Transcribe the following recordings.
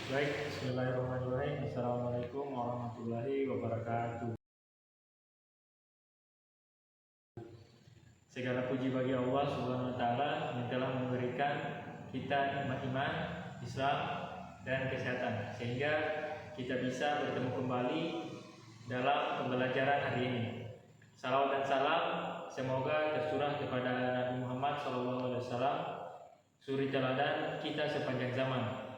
Baik, bismillahirrahmanirrahim. Assalamualaikum warahmatullahi wabarakatuh. Segala puji bagi Allah Subhanahu wa taala yang telah memberikan kita nikmat iman, Islam dan kesehatan sehingga kita bisa bertemu kembali dalam pembelajaran hari ini. Salawat dan salam semoga tercurah kepada Nabi Muhammad SAW, suri teladan kita sepanjang zaman.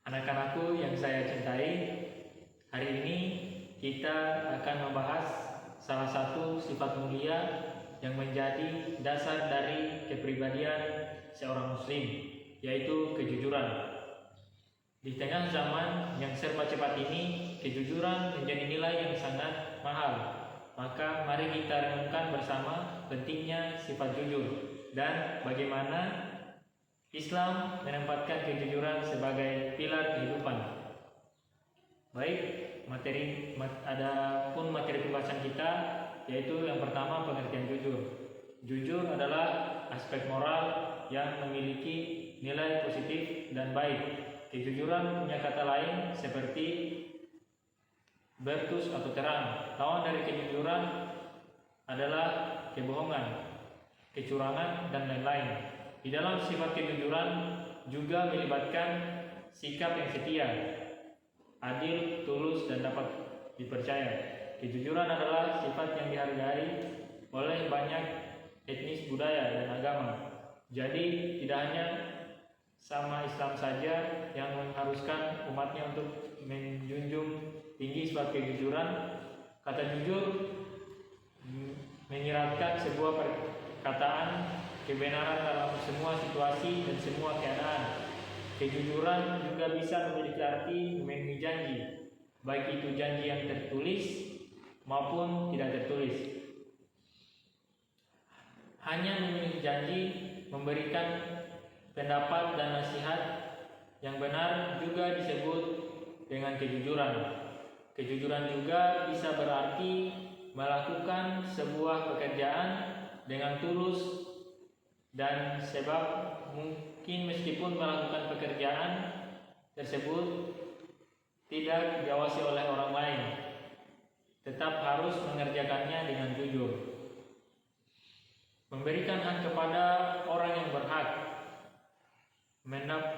Anak-anakku yang saya cintai, hari ini kita akan membahas salah satu sifat mulia yang menjadi dasar dari kepribadian seorang muslim, yaitu kejujuran. Di tengah zaman yang serba cepat ini, kejujuran menjadi nilai yang sangat mahal. Maka mari kita renungkan bersama pentingnya sifat jujur dan bagaimana Islam menempatkan kejujuran sebagai pilar kehidupan. Baik, materi pembahasan kita, yaitu yang pertama pengertian jujur. Jujur adalah aspek moral yang memiliki nilai positif dan baik. Kejujuran punya kata lain seperti bertus atau terang. Lawan dari kejujuran adalah kebohongan, kecurangan, dan lain-lain. Di dalam sifat kejujuran juga melibatkan sikap yang setia, adil, tulus, dan dapat dipercaya. Kejujuran adalah sifat yang dihargai oleh banyak etnis, budaya, dan agama. Jadi tidak hanya sama Islam saja yang mengharuskan umatnya untuk menjunjung tinggi sifat kejujuran. Kata jujur menyiratkan sebuah perkataan kebenaran dalam semua situasi dan semua keadaan. Kejujuran juga bisa memiliki arti memenuhi janji, baik itu janji yang tertulis maupun tidak tertulis. Hanya memenuhi janji, memberikan pendapat dan nasihat yang benar juga disebut dengan kejujuran. Kejujuran juga bisa berarti melakukan sebuah pekerjaan dengan tulus dan sebab mungkin meskipun melakukan pekerjaan tersebut tidak diawasi oleh orang lain, tetap harus mengerjakannya dengan jujur. Memberikan hak kepada orang yang berhak,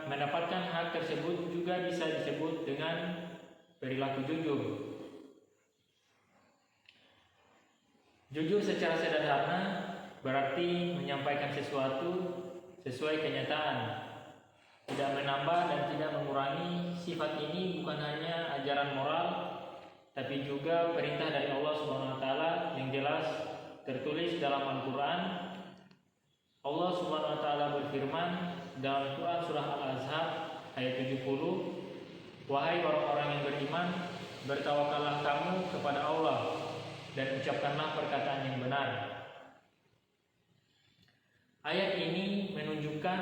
mendapatkan hak tersebut juga bisa disebut dengan perilaku jujur. Jujur secara sederhana berarti menyampaikan sesuatu sesuai kenyataan, tidak menambah dan tidak mengurangi. Sifat ini bukan hanya ajaran moral, tapi juga perintah dari Allah Subhanahu wa taala yang jelas tertulis dalam Al-Qur'an. Allah Subhanahu wa taala berfirman dalam Quran surah Al-Ahzab ayat 70, "Wahai orang-orang yang beriman, bertawakallah kamu kepada Allah dan ucapkanlah perkataan yang benar." Ayat ini menunjukkan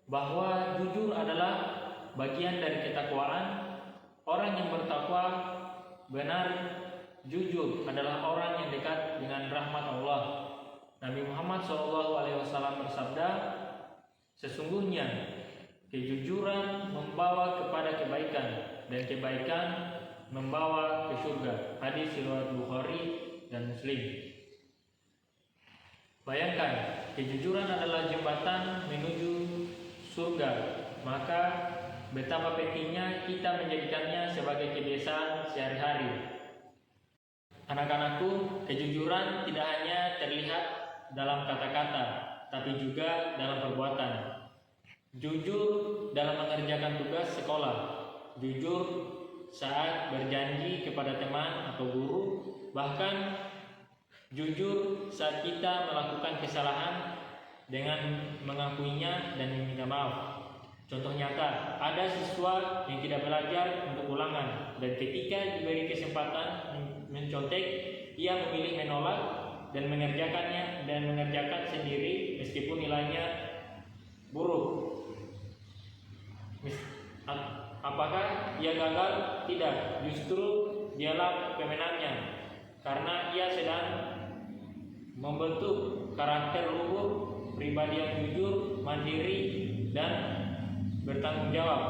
bahwa jujur adalah bagian dari ketakwaan. Orang yang bertakwa benar jujur adalah orang yang dekat dengan rahmat Allah. Nabi Muhammad SAW bersabda, "Sesungguhnya kejujuran membawa kepada kebaikan dan kebaikan membawa ke surga." Hadis riwayat Bukhari dan Muslim. Bayangkan, kejujuran adalah jembatan menuju surga, maka betapa pentingnya kita menjadikannya sebagai kebiasaan sehari-hari. Anak-anakku, kejujuran tidak hanya terlihat dalam kata-kata, tapi juga dalam perbuatan. Jujur dalam mengerjakan tugas sekolah, jujur saat berjanji kepada teman atau guru, bahkan jujur saat kita melakukan kesalahan dengan mengakuinya dan meminta maaf. Contoh nyata, ada siswa yang tidak belajar untuk ulangan dan ketika diberi kesempatan mencontek, ia memilih menolak dan mengerjakan sendiri meskipun nilainya buruk. Apakah ia gagal? Tidak, justru dialah pemenangnya karena ia sedang membentuk karakter luhur, pribadi yang jujur, mandiri, dan bertanggung jawab.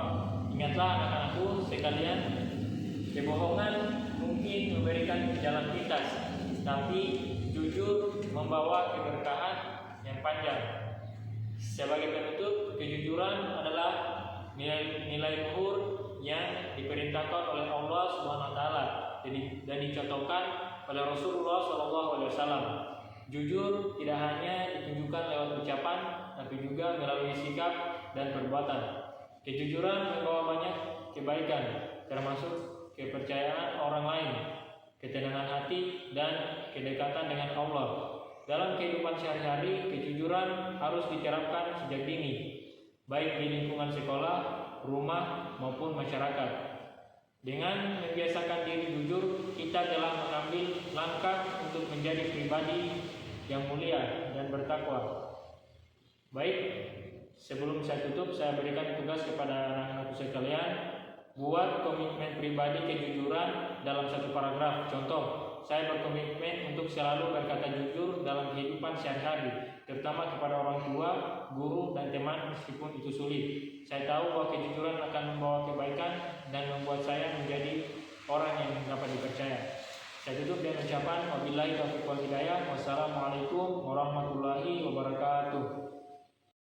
Ingatlah anak-anakku sekalian, kebohongan mungkin memberikan jalan pintas, tapi jujur membawa keberkahan yang panjang. Sebagai penutup, kejujuran adalah nilai luhur yang diperintahkan oleh Allah Subhanahu wa taala dan dicontohkan oleh Rasulullah SAW. Jujur tidak hanya ditunjukkan lewat ucapan, tapi juga melalui sikap dan perbuatan. Kejujuran membawa banyak kebaikan, termasuk kepercayaan orang lain, ketenangan hati, dan kedekatan dengan Allah. Dalam kehidupan sehari-hari, kejujuran harus diterapkan sejak dini, baik di lingkungan sekolah, rumah, maupun masyarakat. Dengan membiasakan diri jujur, kita telah mengambil langkah untuk menjadi pribadi yang mulia dan bertakwa. Baik, sebelum saya tutup, saya berikan tugas kepada anak-anakku sekalian, buat komitmen pribadi kejujuran dalam satu paragraf. Contoh, saya berkomitmen untuk selalu berkata jujur dalam kehidupan sehari-hari, terutama kepada orang tua, guru, dan teman meskipun itu sulit. Saya tahu bahwa kejujuran akan membawa kebaikan dan membuat saya menjadi orang yang dapat dipercaya. Saya tutup dengan ucapan wabillahi taufiq wal hidayah. Wassalamualaikum